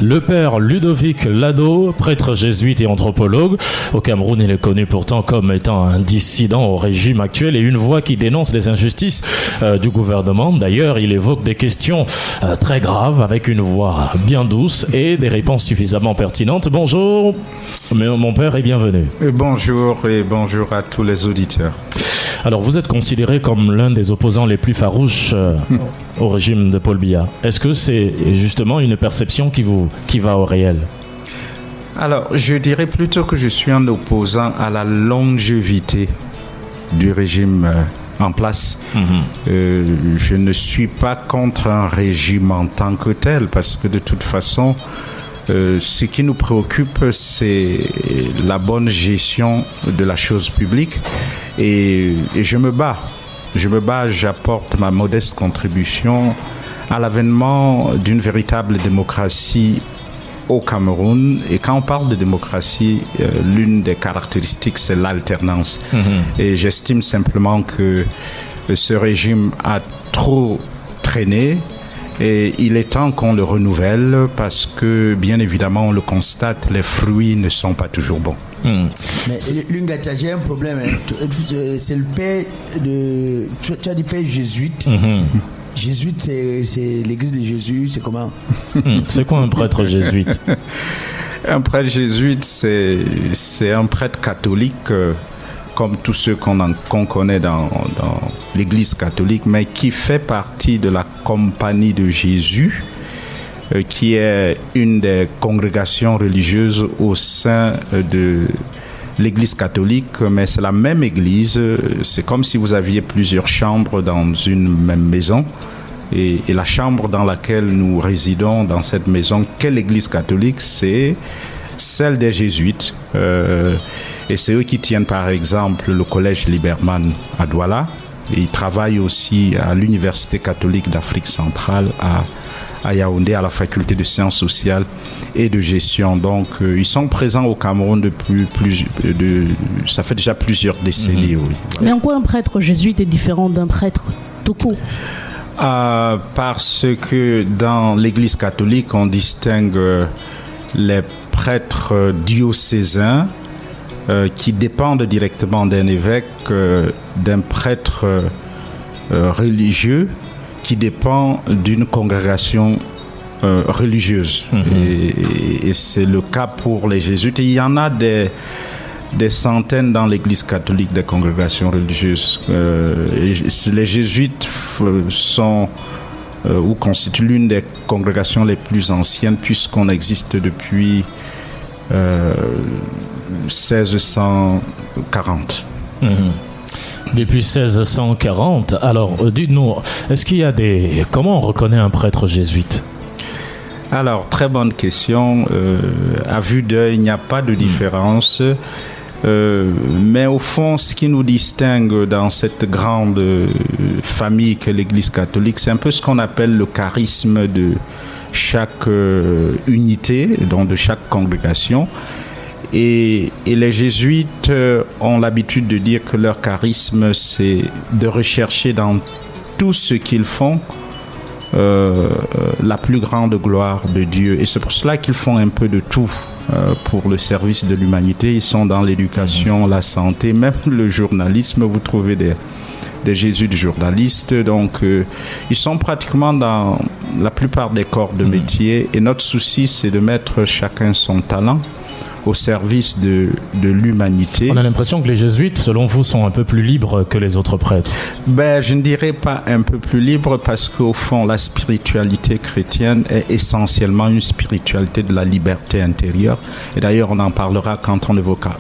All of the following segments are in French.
Le père Ludovic Lado, prêtre jésuite et anthropologue. Au Cameroun, il est connu pourtant comme étant un dissident au régime actuel et une voix qui dénonce les injustices du gouvernement. D'ailleurs, il évoque des questions très graves avec une voix bien douce et des réponses suffisamment pertinentes. Bonjour, mon père, et bienvenue. Bonjour à tous les auditeurs. Alors, vous êtes considéré comme l'un des opposants les plus farouches au régime de Paul Biya. Est-ce que c'est justement une perception qui va au réel? Alors, je dirais plutôt que je suis un opposant à la longévité du régime en place. Je ne suis pas contre un régime en tant que tel, parce que de toute façon, ce qui nous préoccupe, c'est la bonne gestion de la chose publique. Et je me bats, j'apporte ma modeste contribution à l'avènement d'une véritable démocratie au Cameroun. Et quand on parle de démocratie, l'une des caractéristiques, c'est l'alternance. Et j'estime simplement que ce régime a trop traîné. Et il est temps qu'on le renouvelle parce que, bien évidemment, on le constate, les fruits ne sont pas toujours bons. Mais Lungata, j'ai un problème. C'est le père de... Tu as dit père jésuite. Jésuite, c'est l'église de Jésus, c'est comment? C'est quoi un prêtre jésuite? Un prêtre jésuite, c'est un prêtre catholique... comme tous ceux qu'on connaît dans l'Église catholique, mais qui fait partie de la Compagnie de Jésus, qui est une des congrégations religieuses au sein de l'Église catholique, mais c'est la même Église. C'est comme si vous aviez plusieurs chambres dans une même maison. Et la chambre dans laquelle nous résidons, dans cette maison, quelle Église catholique, c'est celle des Jésuites. Et c'est eux qui tiennent par exemple le collège Liberman à Douala. Et ils travaillent aussi à l'Université catholique d'Afrique centrale à Yaoundé, à la faculté de sciences sociales et de gestion. Donc ils sont présents au Cameroun depuis ça fait déjà plusieurs décennies. Oui. Mais en quoi un prêtre jésuite est différent d'un prêtre tout court? Parce que dans l'Église catholique, on distingue les prêtres diocésains qui dépendent directement d'un évêque, d'un prêtre religieux qui dépend d'une congrégation religieuse. Et c'est le cas pour les jésuites. Et il y en a des centaines dans l'Église catholique, des congrégations religieuses. Les jésuites sont ou constituent l'une des congrégations les plus anciennes, puisqu'on existe depuis 1640. Depuis 1640. Alors, dites-nous, est-ce qu'il y a comment on reconnaît un prêtre jésuite? Alors, très bonne question. À vue d'œil, il n'y a pas de différence. Mais au fond, ce qui nous distingue dans cette grande famille qu'est l'Église catholique, c'est un peu ce qu'on appelle le charisme de chaque unité, donc de chaque congrégation. Et les jésuites ont l'habitude de dire que leur charisme, c'est de rechercher dans tout ce qu'ils font la plus grande gloire de Dieu. Et c'est pour cela qu'ils font un peu de tout pour le service de l'humanité. Ils sont dans l'éducation, la santé, même le journalisme. Vous trouvez des jésuites journalistes. Donc, ils sont pratiquement dans la plupart des corps de métier. Et notre souci, c'est de mettre chacun son talent au service de l'humanité. On a l'impression que les jésuites, selon vous, sont un peu plus libres que les autres prêtres. Je ne dirais pas un peu plus libre, parce qu'au fond, la spiritualité chrétienne est essentiellement une spiritualité de la liberté intérieure. Et d'ailleurs, on en parlera quand on évoquera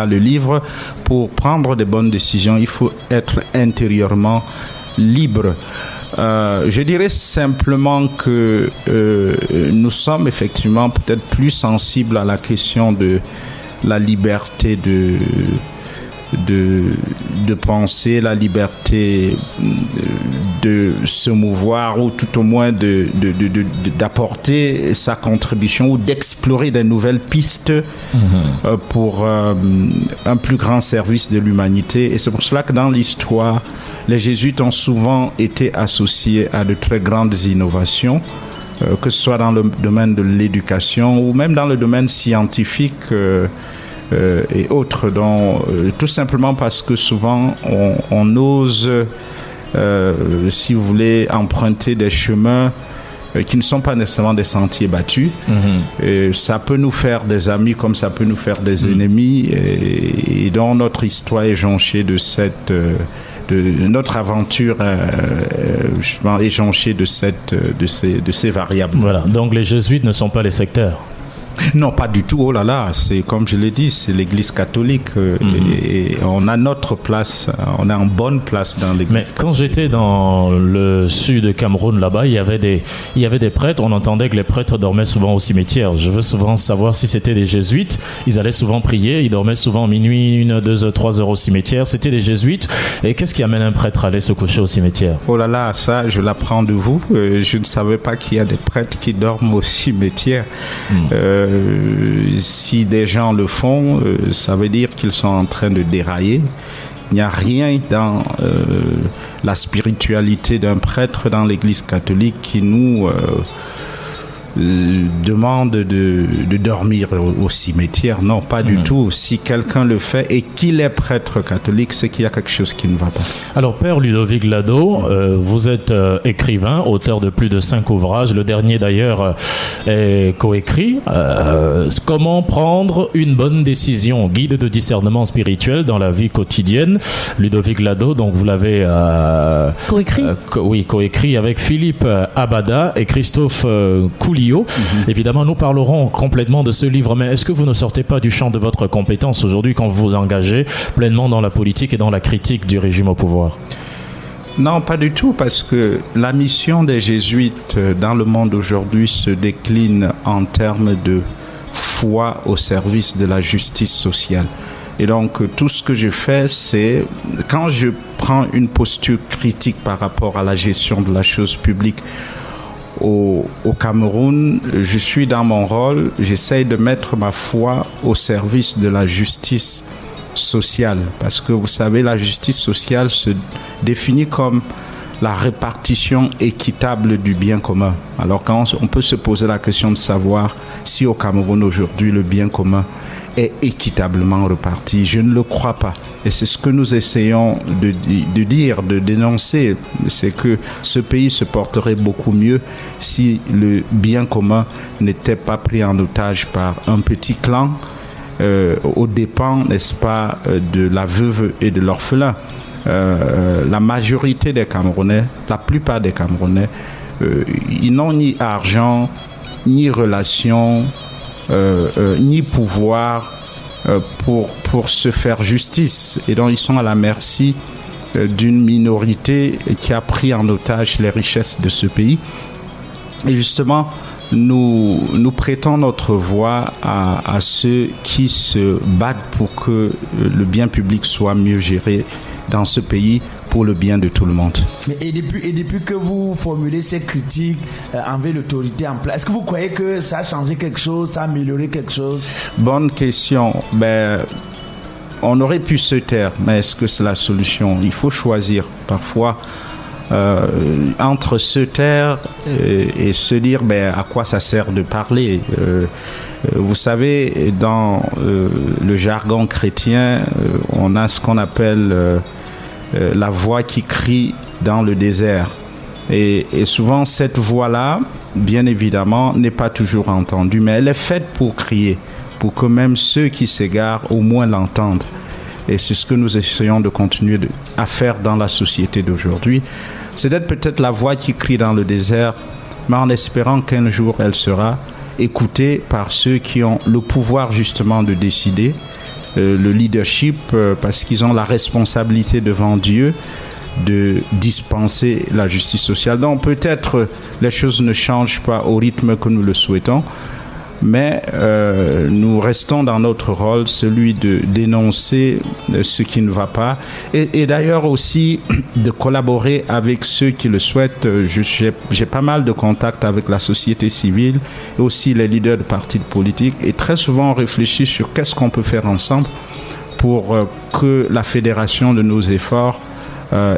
le livre. Pour prendre de bonnes décisions, il faut être intérieurement libre. Je dirais simplement que nous sommes effectivement peut-être plus sensibles à la question de la liberté de penser, la liberté de se mouvoir, ou tout au moins d'apporter sa contribution ou d'explorer de nouvelles pistes pour un plus grand service de l'humanité. Et c'est pour cela que dans l'histoire, les jésuites ont souvent été associés à de très grandes innovations que ce soit dans le domaine de l'éducation ou même dans le domaine scientifique et autres. Donc, tout simplement parce que souvent on ose, si vous voulez, emprunter des chemins qui ne sont pas nécessairement des sentiers battus. Et ça peut nous faire des amis comme ça peut nous faire des ennemis. Et donc notre histoire est jonchée de notre aventure est jonchée de ces variables. Voilà. Donc les jésuites ne sont pas les sectaires. Non, pas du tout. Oh là là, c'est comme je l'ai dit, c'est l'Église catholique et on a notre place, on est en bonne place dans l'Église. Mais quand j'étais dans le sud de Cameroun, là-bas, il y avait des prêtres. On entendait que les prêtres dormaient souvent au cimetière. Je veux souvent savoir si c'était des jésuites. Ils allaient souvent prier. Ils dormaient souvent minuit, 1, 2, 3 heures au cimetière. C'était des jésuites. Et qu'est-ce qui amène un prêtre à aller se coucher au cimetière? Oh là là, ça, je l'apprends de vous. Je ne savais pas qu'il y a des prêtres qui dorment au cimetière. Si des gens le font, ça veut dire qu'ils sont en train de dérailler. Il n'y a rien dans la spiritualité d'un prêtre dans l'Église catholique qui nous demande de dormir au cimetière. Non, pas du tout. Si quelqu'un le fait et qu'il est prêtre catholique, c'est qu'il y a quelque chose qui ne va pas. Alors, Père Ludovic Lado, vous êtes écrivain, auteur de plus de 5 ouvrages. Le dernier, d'ailleurs, est coécrit. Comment prendre une bonne décision? Guide de discernement spirituel dans la vie quotidienne. Ludovic Lado, donc vous l'avez Coécrit coécrit avec Philippe Abada et Christophe Couliot. Évidemment, nous parlerons complètement de ce livre, mais est-ce que vous ne sortez pas du champ de votre compétence aujourd'hui quand vous vous engagez pleinement dans la politique et dans la critique du régime au pouvoir? Non, pas du tout, parce que la mission des jésuites dans le monde aujourd'hui se décline en termes de foi au service de la justice sociale. Et donc, tout ce que je fais, c'est, quand je prends une posture critique par rapport à la gestion de la chose publique au Cameroun, je suis dans mon rôle, j'essaye de mettre ma foi au service de la justice sociale. Parce que vous savez, la justice sociale se définit comme la répartition équitable du bien commun. Alors quand on peut se poser la question de savoir si au Cameroun aujourd'hui le bien commun est équitablement reparti, je ne le crois pas. Et c'est ce que nous essayons de dire, de dénoncer, c'est que ce pays se porterait beaucoup mieux si le bien commun n'était pas pris en otage par un petit clan aux dépens, n'est-ce pas, de la veuve et de l'orphelin. La majorité des Camerounais, la plupart des Camerounais, ils n'ont ni argent, ni relation, ni pouvoir pour se faire justice. Et donc ils sont à la merci d'une minorité qui a pris en otage les richesses de ce pays. Et justement, nous prêtons notre voix à ceux qui se battent pour que le bien public soit mieux géré dans ce pays pour le bien de tout le monde. Et depuis que vous formulez ces critiques envers l'autorité en place, est-ce que vous croyez que ça a changé quelque chose, ça a amélioré quelque chose? Bonne question. On aurait pu se taire, mais est-ce que c'est la solution? Il faut choisir parfois entre se taire et se dire à quoi ça sert de parler. Vous savez, dans le jargon chrétien, on a ce qu'on appelle la voix qui crie dans le désert. Et souvent, cette voix-là, bien évidemment, n'est pas toujours entendue, mais elle est faite pour crier, pour que même ceux qui s'égarent au moins l'entendent. Et c'est ce que nous essayons de continuer à faire dans la société d'aujourd'hui. C'est d'être peut-être la voix qui crie dans le désert, mais en espérant qu'un jour elle sera écoutée par ceux qui ont le pouvoir justement de décider, le leadership, parce qu'ils ont la responsabilité devant Dieu de dispenser la justice sociale. Donc peut-être les choses ne changent pas au rythme que nous le souhaitons, mais nous restons dans notre rôle, celui de dénoncer ce qui ne va pas et d'ailleurs aussi de collaborer avec ceux qui le souhaitent. J'ai pas mal de contacts avec la société civile et aussi les leaders de partis politiques et très souvent on réfléchit sur qu'est-ce qu'on peut faire ensemble pour que la fédération de nos efforts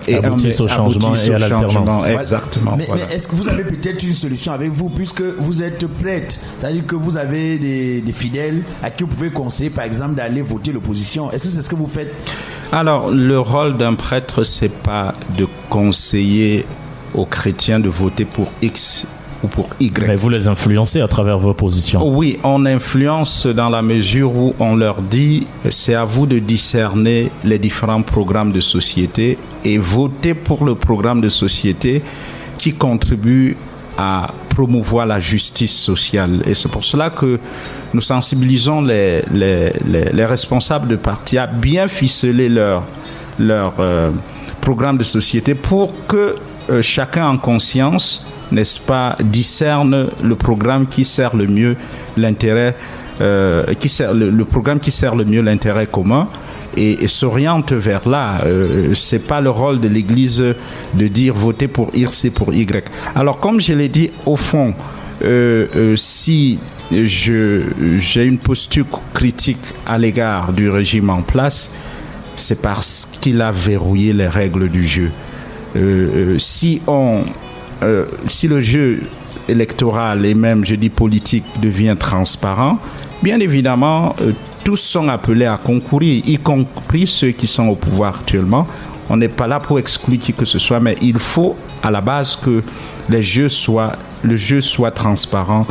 et aboutissent au changement et à l'alternance. Exactement. Mais est-ce que vous avez peut-être une solution avec vous, puisque vous êtes prêtre, c'est-à-dire que vous avez des fidèles à qui vous pouvez conseiller, par exemple, d'aller voter l'opposition. Est-ce que c'est ce que vous faites? Alors, le rôle d'un prêtre, c'est pas de conseiller aux chrétiens de voter pour X ou pour Y. Mais vous les influencez à travers vos positions. Oui, on influence dans la mesure où on leur dit c'est à vous de discerner les différents programmes de société et voter pour le programme de société qui contribue à promouvoir la justice sociale. Et c'est pour cela que nous sensibilisons les responsables de partis à bien ficeler leur programme de société pour que chacun en conscience, n'est-ce pas, discerne le programme qui sert le mieux l'intérêt, le programme qui sert le mieux l'intérêt commun et s'oriente vers là. C'est pas le rôle de l'Église de dire votez pour X et pour Y. Alors comme je l'ai dit, au fond, si j'ai une posture critique à l'égard du régime en place, c'est parce qu'il a verrouillé les règles du jeu. Si le jeu électoral et même, je dis, politique devient transparent, bien évidemment, tous sont appelés à concourir, y compris ceux qui sont au pouvoir actuellement. On n'est pas là pour exclure qui que ce soit, mais il faut à la base que le jeu soit transparent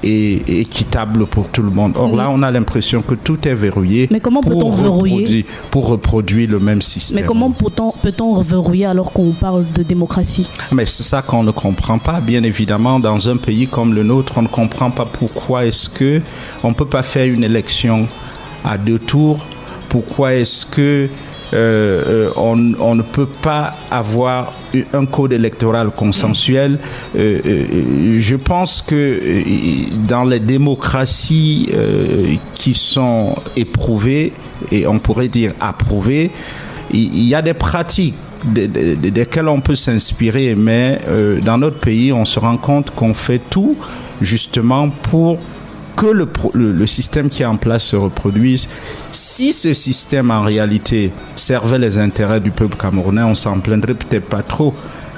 et équitable pour tout le monde. Or là, on a l'impression que tout est verrouillé. Mais comment peut-on verrouiller pour reproduire le même système? Mais comment peut-on verrouiller alors qu'on parle de démocratie? Mais c'est ça qu'on ne comprend pas. Bien évidemment, dans un pays comme le nôtre, on ne comprend pas pourquoi est-ce que on peut pas faire une élection à 2 tours. Pourquoi est-ce que on ne peut pas avoir un code électoral consensuel. Je pense que dans les démocraties qui sont éprouvées, et on pourrait dire approuvées, il y a des pratiques desquelles on peut s'inspirer, mais dans notre pays, on se rend compte qu'on fait tout justement pour que le système qui est en place se reproduise. Si ce système en réalité servait les intérêts du peuple camerounais, on s'en plaindrait peut-être pas trop.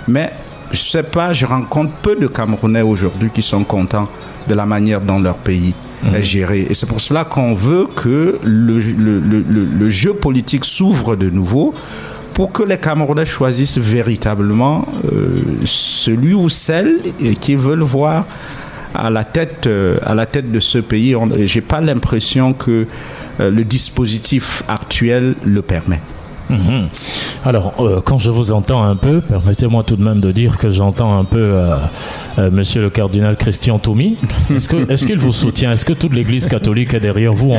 Mais je sais pas, je rencontre peu de Camerounais aujourd'hui qui sont contents de la manière dont leur pays est géré. Et c'est pour cela qu'on veut que le jeu politique s'ouvre de nouveau pour que les Camerounais choisissent véritablement celui ou celle qu'ils veulent voir à la tête de ce pays. J'ai pas l'impression que le dispositif actuel le permet. Alors, quand je vous entends un peu, permettez-moi tout de même de dire que j'entends un peu Monsieur le cardinal Christian Toumi. Est-ce qu'il vous soutient? Est-ce que toute l'Église catholique est derrière vous?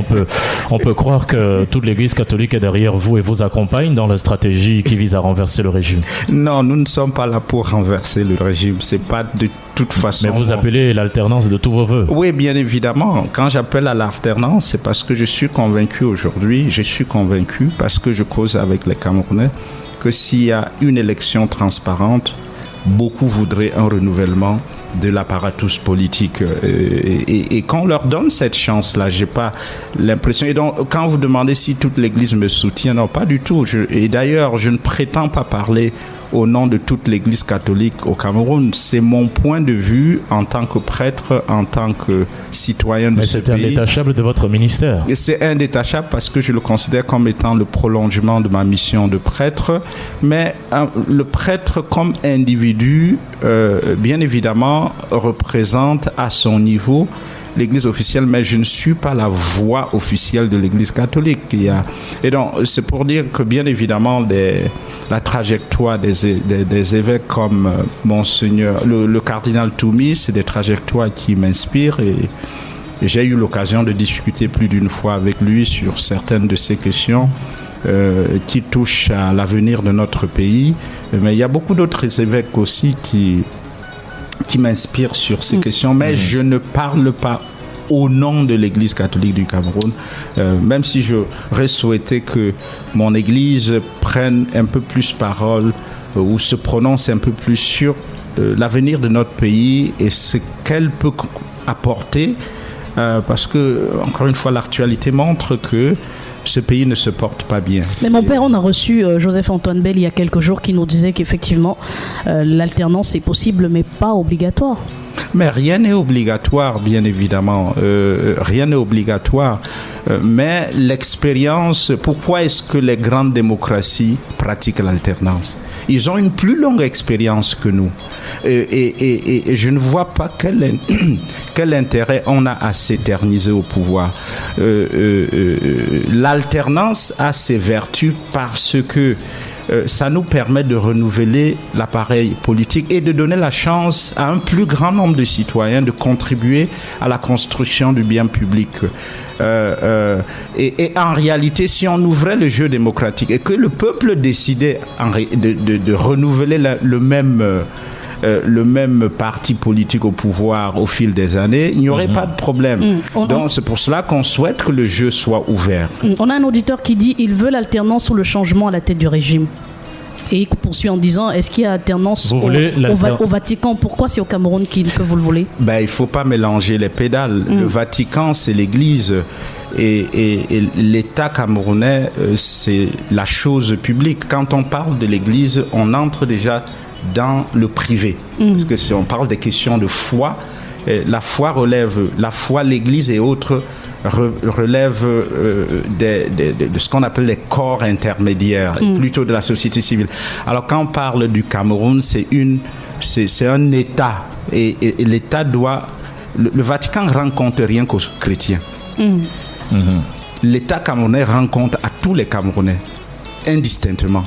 On peut croire que toute l'Église catholique est derrière vous et vous accompagne dans la stratégie qui vise à renverser le régime. Non, nous ne sommes pas là pour renverser le régime. C'est pas de toute façon. Mais vous appelez l'alternance de tous vos voeux. Oui, bien évidemment. Quand j'appelle à l'alternance, c'est parce que je suis convaincu aujourd'hui, parce que je cause avec les Camerounais, que s'il y a une élection transparente, beaucoup voudraient un renouvellement de l'apparatus politique. Et quand on leur donne cette chance-là, j'ai pas l'impression... Et donc, quand vous demandez si toute l'Église me soutient, non, pas du tout. Et d'ailleurs, je ne prétends pas parler au nom de toute l'Église catholique au Cameroun. C'est mon point de vue en tant que prêtre, en tant que citoyen de ce pays. Mais c'est indétachable de votre ministère. Et c'est indétachable parce que je le considère comme étant le prolongement de ma mission de prêtre. Mais le prêtre comme individu, bien évidemment, représente à son niveau l'Église officielle, mais je ne suis pas la voix officielle de l'Église catholique. Et donc, c'est pour dire que, bien évidemment, la trajectoire des évêques comme Monseigneur, le cardinal Toumi, c'est des trajectoires qui m'inspirent et j'ai eu l'occasion de discuter plus d'une fois avec lui sur certaines de ces questions qui touchent à l'avenir de notre pays. Mais il y a beaucoup d'autres évêques aussi qui m'inspire sur ces questions, mais je ne parle pas au nom de l'Église catholique du Cameroun, même si j'aurais souhaité que mon Église prenne un peu plus parole ou se prononce un peu plus sur l'avenir de notre pays et ce qu'elle peut apporter, parce que, encore une fois, l'actualité montre que ce pays ne se porte pas bien. Mais mon père, on a reçu Joseph-Antoine Bell il y a quelques jours qui nous disait qu'effectivement, l'alternance est possible, mais pas obligatoire. Mais rien n'est obligatoire, bien évidemment. Rien n'est obligatoire. Mais l'expérience, pourquoi est-ce que les grandes démocraties pratiquent l'alternance? Ils ont une plus longue expérience que nous. Et je ne vois pas quel intérêt on a à s'éterniser au pouvoir. L'alternance a ses vertus parce que ça nous permet de renouveler l'appareil politique et de donner la chance à un plus grand nombre de citoyens de contribuer à la construction du bien public. Et en réalité, si on ouvrait le jeu démocratique et que le peuple décidait de renouveler le même parti politique au pouvoir au fil des années, il n'y aurait pas de problème. Donc c'est pour cela qu'on souhaite que le jeu soit ouvert. On a un auditeur qui dit il veut l'alternance ou le changement à la tête du régime. Et il poursuit en disant est-ce qu'il y a alternance au Vatican? Pourquoi c'est au Cameroun que vous le voulez? Il ne faut pas mélanger les pédales. Le Vatican, c'est l'Église. Et l'État camerounais, c'est la chose publique. Quand on parle de l'Église, on entre déjà dans le privé. Parce que si on parle des questions de foi, la foi, l'Église et autres relèvent de ce qu'on appelle les corps intermédiaires, plutôt de la société civile. Alors quand on parle du Cameroun, c'est un État. Et l'État doit... Le Vatican ne rencontre rien qu'aux chrétiens. L'État camerounais rencontre à tous les Camerounais, indistinctement.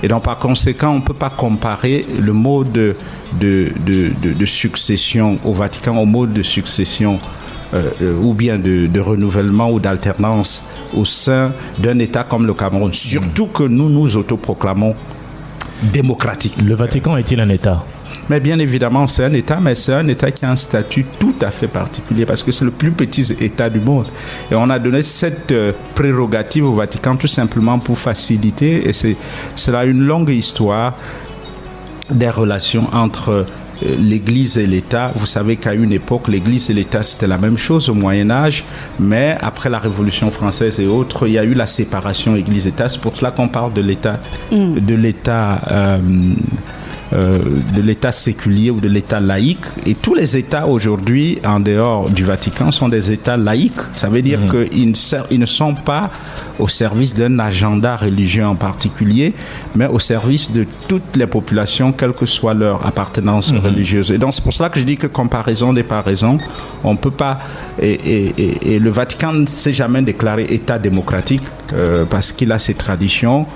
Et donc, par conséquent, on ne peut pas comparer le mode de succession au Vatican au mode de succession ou bien de renouvellement ou d'alternance au sein d'un État comme le Cameroun. Surtout que nous nous autoproclamons démocratiques. Le Vatican est-il un État ? Mais bien évidemment, c'est un État, mais c'est un État qui a un statut tout à fait particulier parce que c'est le plus petit État du monde. Et on a donné cette prérogative au Vatican tout simplement pour faciliter, et c'est là une longue histoire des relations entre l'Église et l'État. Vous savez qu'à une époque, l'Église et l'État, c'était la même chose au Moyen-Âge, mais après la Révolution française et autres, il y a eu la séparation Église-État. C'est pour cela qu'on parle de l'État, de l'État séculier ou de l'État laïque. Et tous les États aujourd'hui, en dehors du Vatican, sont des États laïques. Ça veut dire qu'ils ne sont pas au service d'un agenda religieux en particulier, mais au service de toutes les populations, quelle que soit leur appartenance religieuse. Et donc c'est pour cela que je dis que comparaison n'est pas raison. On ne peut pas... Et le Vatican ne s'est jamais déclaré État démocratique parce qu'il a ses traditions,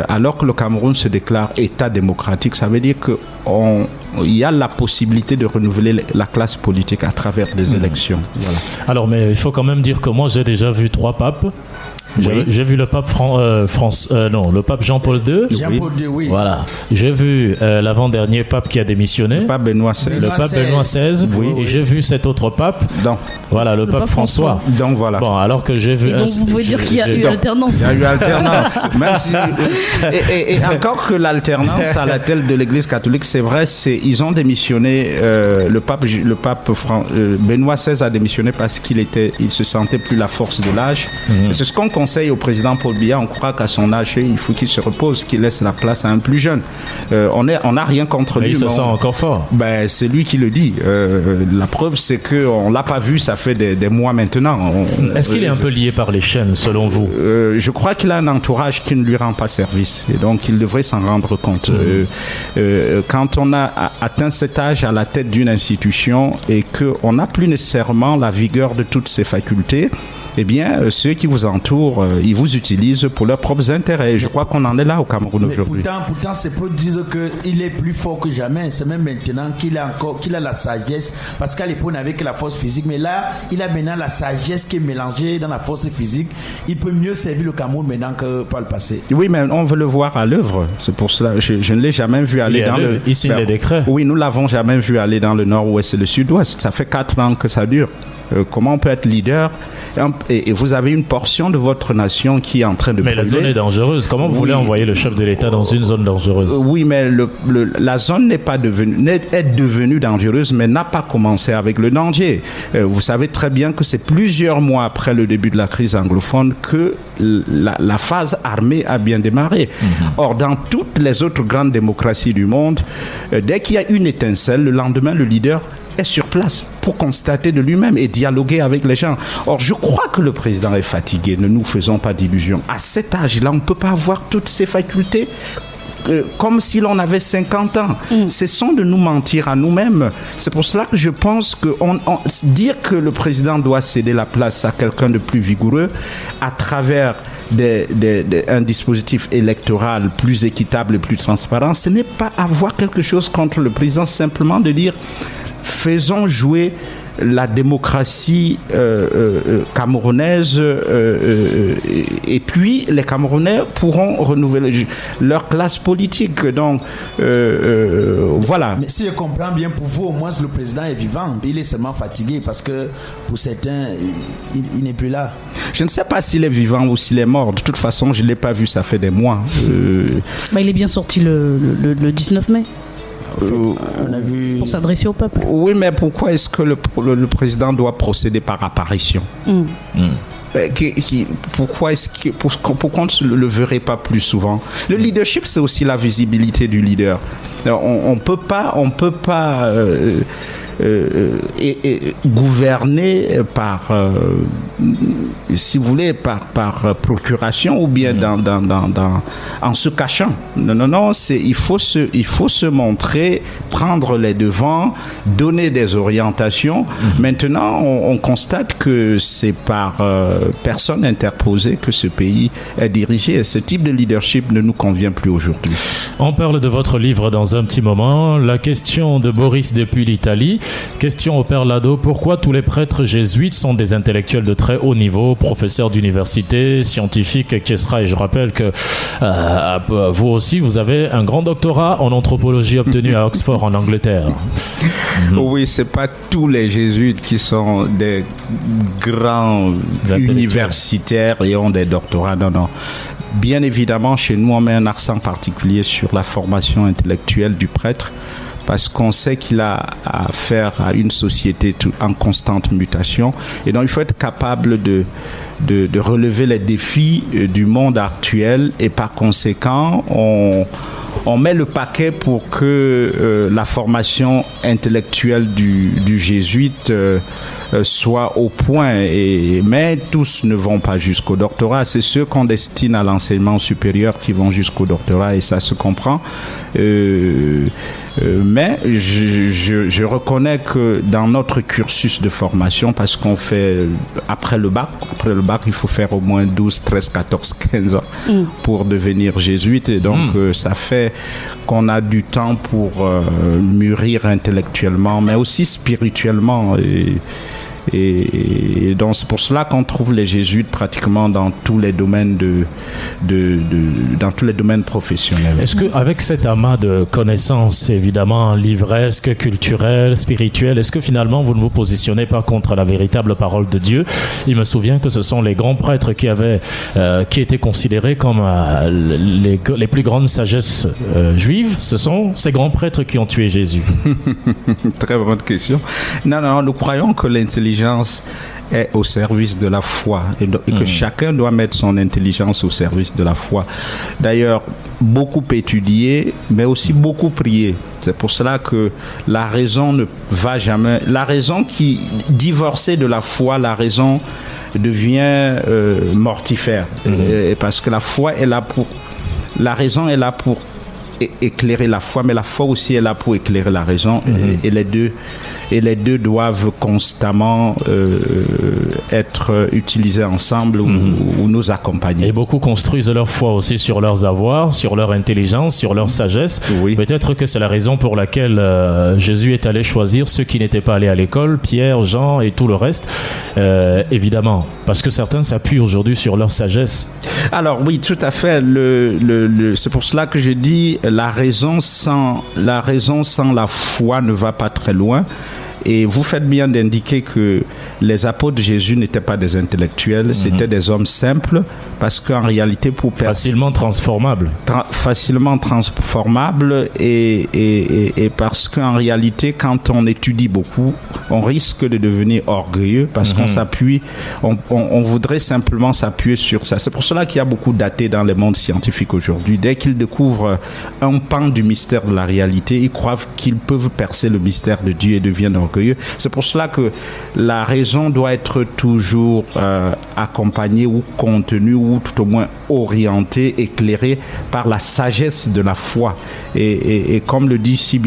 alors que le Cameroun se déclare État démocratique. Ça veut dire qu'il y a la possibilité de renouveler la classe politique à travers des élections. Voilà. Alors, mais il faut quand même dire que moi, j'ai déjà vu 3 papes. Oui. J'ai vu le pape le pape Jean-Paul II. Jean-Paul II, oui. Voilà. J'ai vu l'avant-dernier pape qui a démissionné. Le pape Benoît XVI. Le pape Benoît XVI. Oui. Et j'ai vu cet autre pape. Donc, voilà, le pape François. Donc voilà. Bon, alors que j'ai vu. Et donc vous pouvez dire qu'il y a eu alternance. Il y a eu alternance. Même si, et encore que l'alternance à la tête de l'Église catholique, c'est vrai, ils ont démissionné. Le pape Benoît XVI a démissionné parce qu'il se sentait plus la force de l'âge. C'est ce qu'on conseille au président Paul Biya. On croit qu'à son âge, il faut qu'il se repose, qu'il laisse la place à un plus jeune. On n'a rien contre lui. Il se sent encore fort. Ben, c'est lui qui le dit. La preuve, c'est qu'on ne l'a pas vu, ça fait des mois maintenant. Est-ce qu'il est un peu lié par les chaînes, selon vous? Je crois qu'il a un entourage qui ne lui rend pas service. Et donc, il devrait s'en rendre compte. Quand on a atteint cet âge à la tête d'une institution et qu'on n'a plus nécessairement la vigueur de toutes ses facultés, eh bien, ceux qui vous entourent, ils vous utilisent pour leurs propres intérêts. Et je crois qu'on en est là au Cameroun aujourd'hui. Pourtant, c'est pour dire qu'il est plus fort que jamais. C'est même maintenant qu'il a la sagesse. Parce qu'à l'époque, on n'avait que la force physique. Mais là, il a maintenant la sagesse qui est mélangée dans la force physique. Il peut mieux servir le Cameroun maintenant que par le passé. Oui, mais on veut le voir à l'œuvre. C'est pour cela. Je ne l'ai jamais vu aller dans le... Il signe les décrets. Oui, nous l'avons jamais vu aller dans le nord-ouest et le sud-ouest. Ça fait 4 ans que ça dure. Comment on peut être leader et vous avez une portion de votre nation qui est en train de brûler. Mais la zone est dangereuse. Comment vous voulez envoyer le chef de l'État dans une zone dangereuse? Oui, mais la zone est devenue dangereuse, mais n'a pas commencé avec le danger. Vous savez très bien que c'est plusieurs mois après le début de la crise anglophone que la phase armée a bien démarré. Or, dans toutes les autres grandes démocraties du monde, dès qu'il y a une étincelle, le lendemain, le leader est sur place pour constater de lui-même et dialoguer avec les gens. Or, je crois que le président est fatigué, ne nous faisons pas d'illusions. À cet âge-là, on ne peut pas avoir toutes ses facultés comme si l'on avait 50 ans. Cessons de nous mentir à nous-mêmes. C'est pour cela que je pense que dire que le président doit céder la place à quelqu'un de plus vigoureux à travers un dispositif électoral plus équitable et plus transparent, ce n'est pas avoir quelque chose contre le président, simplement de dire faisons jouer la démocratie camerounaise et puis les Camerounais pourront renouveler leur classe politique. Donc voilà. Mais si je comprends bien, pour vous au moins le président est vivant, il est seulement fatigué parce que pour certains il n'est plus là. Je ne sais pas s'il est vivant ou s'il est mort. De toute façon, je ne l'ai pas vu, ça fait des mois. Il est bien sorti le 19 mai. On a vu... Pour s'adresser au peuple. Oui, mais pourquoi est-ce que le président doit procéder par apparition? Pourquoi on ne le verrait pas plus souvent? Le leadership, c'est aussi la visibilité du leader. On peut pas gouverner par, si vous voulez, par procuration ou bien en se cachant. Non, il faut se montrer, prendre les devants, donner des orientations. Maintenant, on constate que c'est par personne interposée que ce pays est dirigé et ce type de leadership ne nous convient plus aujourd'hui. On parle de votre livre dans un petit moment. La question de Boris depuis l'Italie. Question au Père Lado, pourquoi tous les prêtres jésuites sont des intellectuels de très haut niveau, professeurs d'université, scientifiques, etc. Et je rappelle que vous aussi, vous avez un grand doctorat en anthropologie obtenu à Oxford en Angleterre. Oui, c'est pas tous les jésuites qui sont des grands universitaires et ont des doctorats. Non. Bien évidemment, chez nous, on met un accent particulier sur la formation intellectuelle du prêtre, parce qu'on sait qu'il a affaire à une société en constante mutation. Et donc, il faut être capable de relever les défis du monde actuel. Et par conséquent, on met le paquet pour que la formation intellectuelle du jésuite soit au point. Mais tous ne vont pas jusqu'au doctorat. C'est ceux qu'on destine à l'enseignement supérieur qui vont jusqu'au doctorat, et ça se comprend. Mais je reconnais que dans notre cursus de formation, parce qu'on fait après le bac, il faut faire au moins 12, 13, 14, 15 ans pour devenir jésuite. Et donc, ça fait qu'on a du temps pour mûrir intellectuellement, mais aussi spirituellement. Et donc c'est pour cela qu'on trouve les jésuites pratiquement dans tous les domaines dans tous les domaines professionnels. Est-ce qu'avec cet amas de connaissances évidemment livresques, culturelles, spirituelles, est-ce que finalement vous ne vous positionnez pas contre la véritable parole de Dieu? Il me souvient que ce sont les grands prêtres qui étaient considérés comme les plus grandes sagesses juives. Ce sont ces grands prêtres qui ont tué Jésus. Très bonne question. Non, nous croyons que l'intelligence est au service de la foi et que chacun doit mettre son intelligence au service de la foi. D'ailleurs, beaucoup étudier, mais aussi beaucoup prier. C'est pour cela que la raison ne va jamais... La raison qui... Divorcée de la foi, la raison devient mortifère. Parce que la foi est là pour... La raison est là pour éclairer la foi, mais la foi aussi est là pour éclairer la raison. Et les deux doivent constamment être utilisés ensemble ou nous accompagner. Et beaucoup construisent leur foi aussi sur leurs avoirs, sur leur intelligence, sur leur sagesse. Oui. Peut-être que c'est la raison pour laquelle Jésus est allé choisir ceux qui n'étaient pas allés à l'école, Pierre, Jean et tout le reste, évidemment, parce que certains s'appuient aujourd'hui sur leur sagesse. Alors oui, tout à fait. C'est pour cela que je dis la raison sans la foi ne va pas très loin. Et vous faites bien d'indiquer que les apôtres de Jésus n'étaient pas des intellectuels, c'était des hommes simples, parce qu'en réalité, facilement transformables. Facilement transformables, et parce qu'en réalité, quand on étudie beaucoup, on risque de devenir orgueilleux, parce qu'on s'appuie, on voudrait simplement s'appuyer sur ça. C'est pour cela qu'il y a beaucoup d'athées dans le monde scientifique aujourd'hui. Dès qu'ils découvrent un pan du mystère de la réalité, ils croient qu'ils peuvent percer le mystère de Dieu et deviennent orgueilleux. C'est pour cela que la raison doit être toujours accompagnée ou contenue ou tout au moins orientée, éclairée par la sagesse de la foi. Et comme le disent si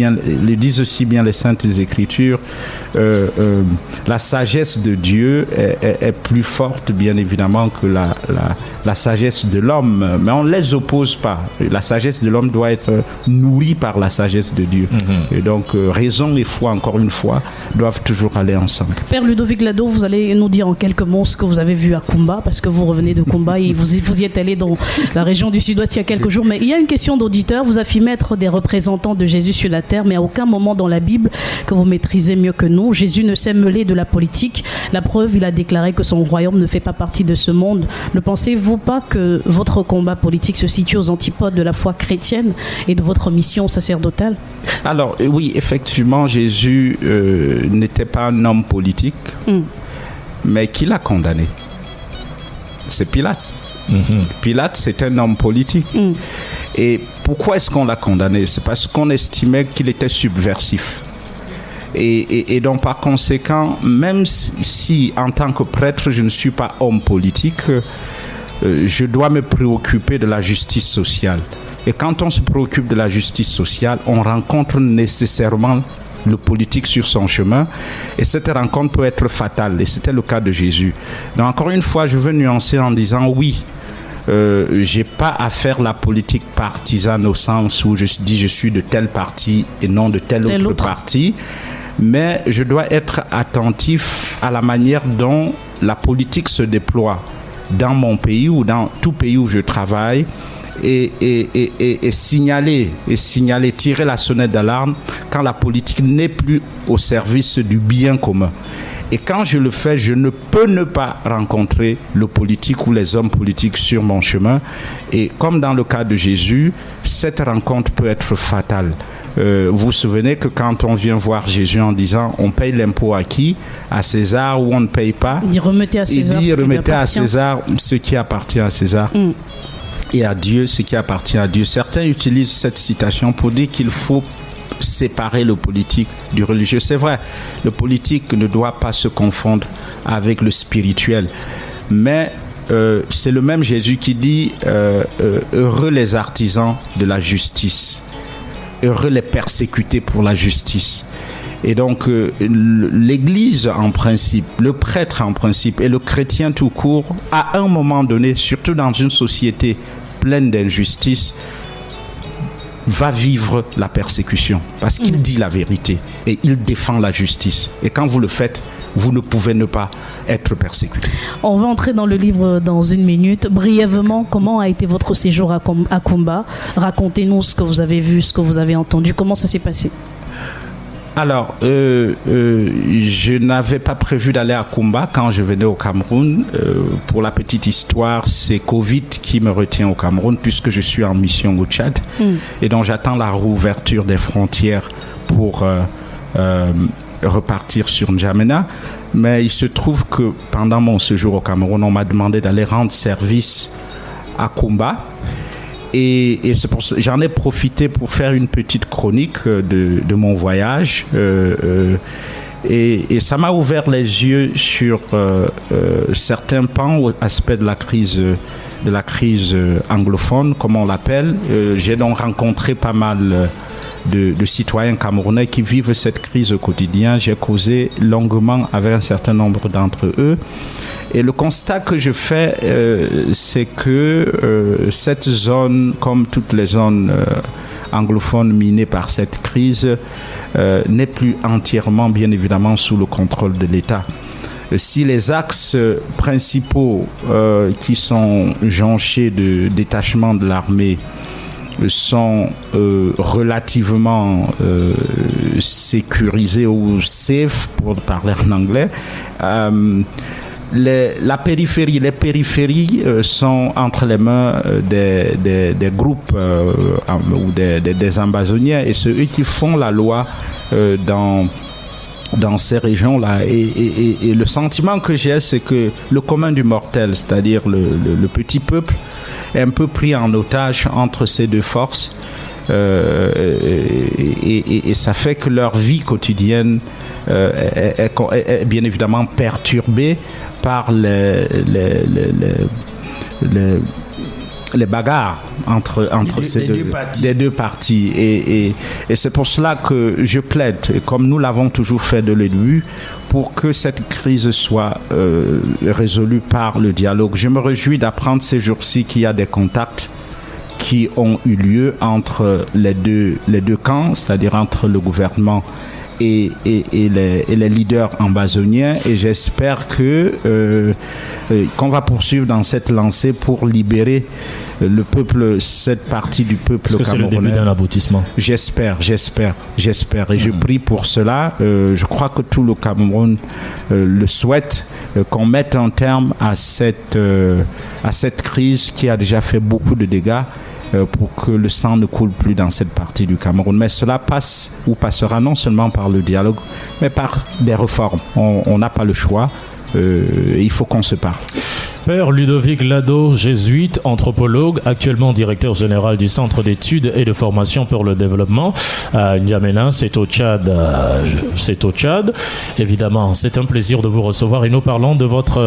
bien les Saintes Écritures, la sagesse de Dieu est plus forte, bien évidemment, que la sagesse de l'homme. Mais on ne les oppose pas. La sagesse de l'homme doit être nourrie par la sagesse de Dieu. Et donc, raison et foi, encore une fois, doivent toujours aller ensemble. Père Ludovic Lado, vous allez nous dire en quelques mots ce que vous avez vu à Kumba, parce que vous revenez de Kumba et vous y êtes allé dans la région du Sud-Ouest il y a quelques jours. Mais il y a une question d'auditeur. Vous affirmez être des représentants de Jésus sur la terre, mais à aucun moment dans la Bible, que vous maîtrisez mieux que nous, Jésus ne s'est mêlé de la politique. La preuve, il a déclaré que son royaume ne fait pas partie de ce monde. Ne pensez-vous pas que votre combat politique se situe aux antipodes de la foi chrétienne et de votre mission sacerdotale? Alors, oui, effectivement, Jésus n'était pas un homme politique, mais qui l'a condamné? C'est Pilate. Pilate, c'est un homme politique. Et pourquoi est-ce qu'on l'a condamné? C'est parce qu'on estimait qu'il était subversif. Et donc, par conséquent, même si en tant que prêtre, je ne suis pas homme politique, je dois me préoccuper de la justice sociale. Et quand on se préoccupe de la justice sociale, on rencontre nécessairement le politique sur son chemin, et cette rencontre peut être fatale, et c'était le cas de Jésus. Donc, encore une fois, je veux nuancer en disant oui, j'ai pas à faire la politique partisane au sens où je dis je suis de tel parti et non de tel autre parti, mais je dois être attentif à la manière dont la politique se déploie dans mon pays ou dans tout pays où je travaille, et signaler, tirer la sonnette d'alarme quand la politique n'est plus au service du bien commun. Et quand je le fais, je ne peux ne pas rencontrer le politique ou les hommes politiques sur mon chemin. Et comme dans le cas de Jésus, cette rencontre peut être fatale. Vous vous souvenez que quand on vient voir Jésus en disant on paye l'impôt à qui? À César, ou on ne paye pas? Il dit remettez à César, ce qui appartient à César. Et à Dieu ce qui appartient à Dieu. Certains utilisent cette citation pour dire qu'il faut séparer le politique du religieux. C'est vrai, le politique ne doit pas se confondre avec le spirituel. Mais c'est le même Jésus qui dit heureux les artisans de la justice, heureux les persécutés pour la justice. Et donc l'Église en principe, le prêtre en principe et le chrétien tout court, à un moment donné, surtout dans une société pleine d'injustice, va vivre la persécution parce qu'il dit la vérité et il défend la justice. Et quand vous le faites, vous ne pouvez ne pas être persécuté. On va entrer dans le livre dans une minute. Brièvement, comment a été votre séjour à Kumba? Racontez-nous ce que vous avez vu, ce que vous avez entendu. Comment ça s'est passé? Alors, je n'avais pas prévu d'aller à Kumba quand je venais au Cameroun. Pour la petite histoire, c'est Covid qui me retient au Cameroun puisque je suis en mission au Tchad. Et donc, j'attends la réouverture des frontières pour repartir sur N'Djamena. Mais il se trouve que pendant mon séjour au Cameroun, on m'a demandé d'aller rendre service à Kumba. Et c'est pour ça, j'en ai profité pour faire une petite chronique de mon voyage. Et ça m'a ouvert les yeux sur certains pans ou aspects de la crise anglophone, comme on l'appelle. J'ai donc rencontré pas mal de citoyens camerounais qui vivent cette crise au quotidien. J'ai causé longuement avec un certain nombre d'entre eux. Et le constat que je fais, c'est que cette zone, comme toutes les zones anglophones minées par cette crise, n'est plus entièrement, bien évidemment, sous le contrôle de l'État. Si les axes principaux qui sont jonchés de détachements de l'armée sont relativement sécurisés ou safe, pour parler en anglais. Les périphéries sont entre les mains des groupes ou des amazoniens, et c'est eux qui font la loi dans ces régions-là. Et le sentiment que j'ai, c'est que le commun du mortel, c'est-à-dire le petit peuple, est un peu pris en otage entre ces deux forces. Et ça fait que leur vie quotidienne est bien évidemment perturbée par les bagarres entre les deux parties. Et c'est pour cela que je plaide, comme nous l'avons toujours fait de le début, pour que cette crise soit résolue par le dialogue. Je me réjouis d'apprendre ces jours-ci qu'il y a des contacts qui ont eu lieu entre les deux camps, c'est-à-dire entre le gouvernement et les leaders amazoniens, et j'espère qu'on va poursuivre dans cette lancée pour libérer le peuple, cette partie du peuple camerounais. Est-ce que c'est le début d'un aboutissement? J'espère, et je prie pour cela. Je crois que tout le Cameroun le souhaite, qu'on mette un terme à cette crise qui a déjà fait beaucoup de dégâts, pour que le sang ne coule plus dans cette partie du Cameroun. Mais cela passe ou passera non seulement par le dialogue, mais par des réformes. On n'a pas le choix. Il faut qu'on se parle. Père Ludovic Lado, jésuite, anthropologue, actuellement directeur général du Centre d'études et de formation pour le développement à N'Djamena, c'est au Tchad. Évidemment, c'est un plaisir de vous recevoir et nous parlons de votre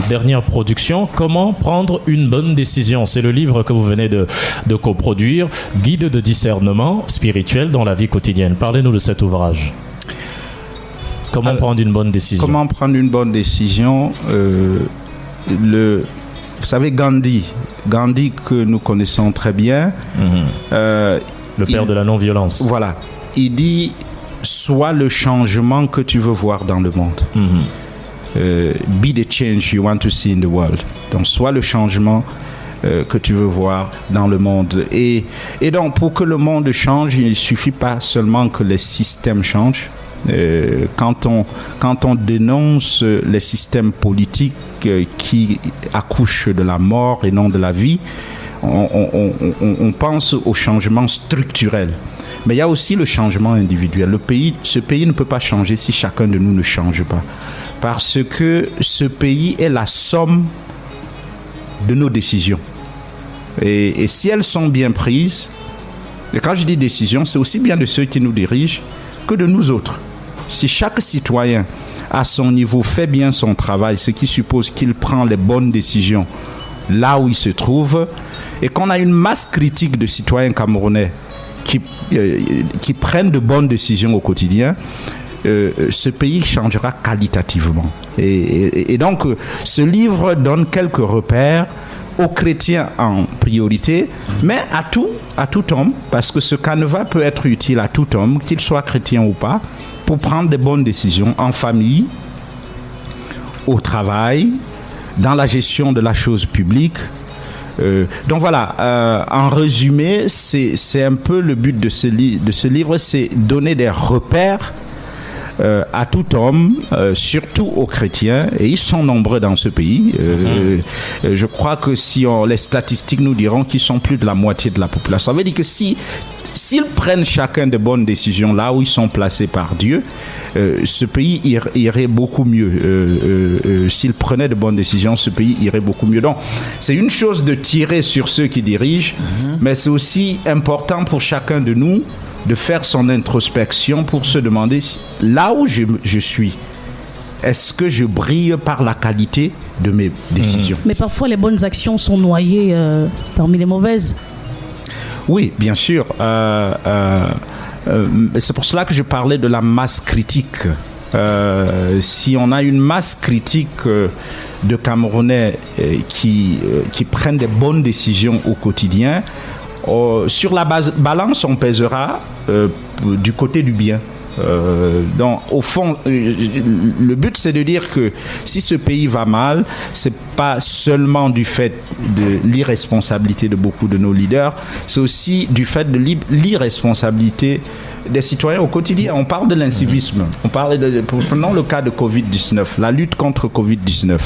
dernière production, Comment prendre une bonne décision. C'est le livre que vous venez de coproduire, guide de discernement spirituel dans la vie quotidienne. Parlez-nous de cet ouvrage. Comment prendre une bonne décision? Comment prendre une bonne décision? Vous savez, Gandhi que nous connaissons très bien, le père de la non-violence. Voilà, il dit: sois le changement que tu veux voir dans le monde. Be the change you want to see in the world. Donc, sois le changement que tu veux voir dans le monde. Et donc, pour que le monde change, il ne suffit pas seulement que les systèmes changent. Quand on dénonce les systèmes politiques qui accouchent de la mort et non de la vie, on pense au changement structurel. Mais il y a aussi le changement individuel. Ce pays ne peut pas changer si chacun de nous ne change pas. Parce que ce pays est la somme de nos décisions. Et si elles sont bien prises, et quand je dis décisions, c'est aussi bien de ceux qui nous dirigent que de nous autres. Si chaque citoyen, à son niveau, fait bien son travail, ce qui suppose qu'il prend les bonnes décisions là où il se trouve, et qu'on a une masse critique de citoyens camerounais qui prennent de bonnes décisions au quotidien, ce pays changera qualitativement. Et donc, ce livre donne quelques repères aux chrétiens en priorité, mais à tout homme, parce que ce canevas peut être utile à tout homme, qu'il soit chrétien ou pas, pour prendre des bonnes décisions en famille, au travail, dans la gestion de la chose publique. Donc voilà, en résumé, c'est un peu le but de ce livre, c'est donner des repères à tout homme, surtout aux chrétiens, et ils sont nombreux dans ce pays. Je crois que les statistiques nous diront qu'ils sont plus de la moitié de la population. Ça veut dire que s'ils prennent chacun de bonnes décisions là où ils sont placés par Dieu, ce pays irait beaucoup mieux. S'ils prenaient de bonnes décisions, ce pays irait beaucoup mieux. Donc, c'est une chose de tirer sur ceux qui dirigent, mais c'est aussi important pour chacun de nous de faire son introspection pour se demander, là où je suis, est-ce que je brille par la qualité de mes décisions? Mais parfois, les bonnes actions sont noyées parmi les mauvaises. Oui, bien sûr. C'est pour cela que je parlais de la masse critique. Si on a une masse critique de Camerounais qui prennent des bonnes décisions au quotidien, sur la balance, on pèsera du côté du bien. Donc, au fond, le but, c'est de dire que si ce pays va mal, c'est pas seulement du fait de l'irresponsabilité de beaucoup de nos leaders, c'est aussi du fait de l'irresponsabilité des citoyens au quotidien. On parle de l'incivisme. Prenons le cas de Covid-19, la lutte contre Covid-19.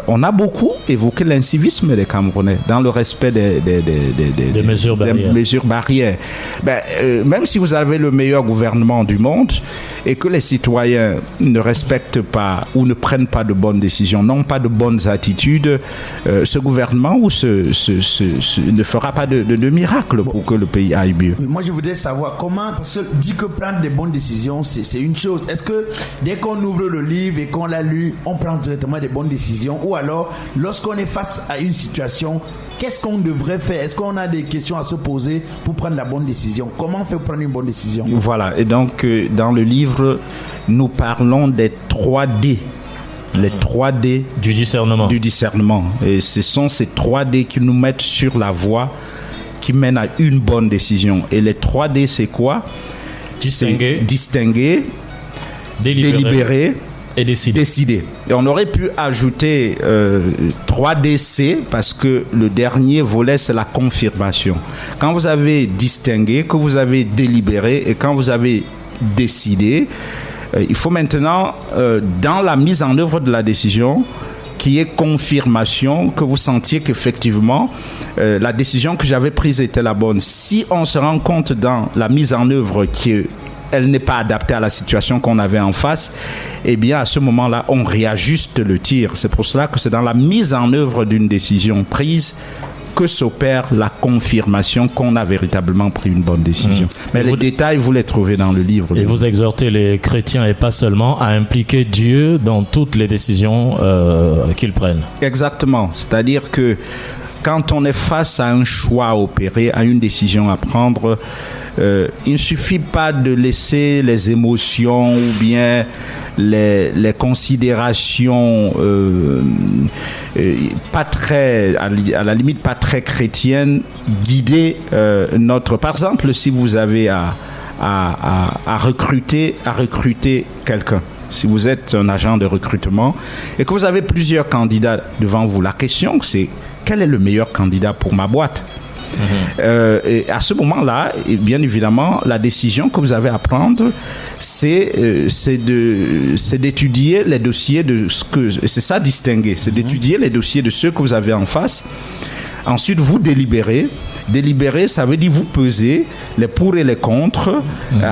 On a beaucoup évoqué l'incivisme des Camerounais dans le respect des mesures barrières. Même si vous avez le meilleur gouvernement du monde et que les citoyens ne respectent pas ou ne prennent pas de bonnes décisions, n'ont pas de bonnes attitudes, ce gouvernement ne fera pas de miracle pour que le pays aille mieux. Moi, je voudrais savoir comment, parce que dit que prendre des bonnes décisions, c'est une chose. Est-ce que dès qu'on ouvre le livre et qu'on l'a lu, on prend directement des bonnes décisions, ou alors lorsqu'on est face à une situation, qu'est-ce qu'on devrait faire? Est-ce qu'on a des questions à se poser pour prendre la bonne décision? Comment on fait pour prendre une bonne décision? Voilà, et donc dans le livre, nous parlons des 3D. Les 3D du discernement. Et ce sont ces 3D qui nous mettent sur la voie qui mène à une bonne décision. Et les 3D, c'est quoi? Distinguer, délibérer et décider. Et on aurait pu ajouter 3DC parce que le dernier volet, c'est la confirmation. Quand vous avez distingué, que vous avez délibéré et quand vous avez décidé, il faut maintenant, dans la mise en œuvre de la décision, qu'il y ait confirmation, que vous sentiez qu'effectivement, la décision que j'avais prise était la bonne. Si on se rend compte dans la mise en œuvre qu'elle n'est pas adaptée à la situation qu'on avait en face, eh bien, à ce moment-là, on réajuste le tir. C'est pour cela que c'est dans la mise en œuvre d'une décision prise que s'opère la confirmation qu'on a véritablement pris une bonne décision. Mais les détails, vous les trouvez dans le livre. Et vous exhortez les chrétiens, et pas seulement, à impliquer Dieu dans toutes les décisions qu'ils prennent. Exactement. C'est-à-dire que quand on est face à un choix à opérer, à une décision à prendre, il ne suffit pas de laisser les émotions ou bien les considérations pas très, à la limite pas très chrétiennes, guider notre... Par exemple, si vous avez à recruter quelqu'un, si vous êtes un agent de recrutement et que vous avez plusieurs candidats devant vous, la question c'est: quel est le meilleur candidat pour ma boîte? Et à ce moment-là, bien évidemment, la décision que vous avez à prendre, c'est d'étudier les dossiers de ce que... C'est ça, distinguer. C'est d'étudier les dossiers de ceux que vous avez en face. Ensuite, vous délibérez. Délibérer, ça veut dire vous peser les pour et les contre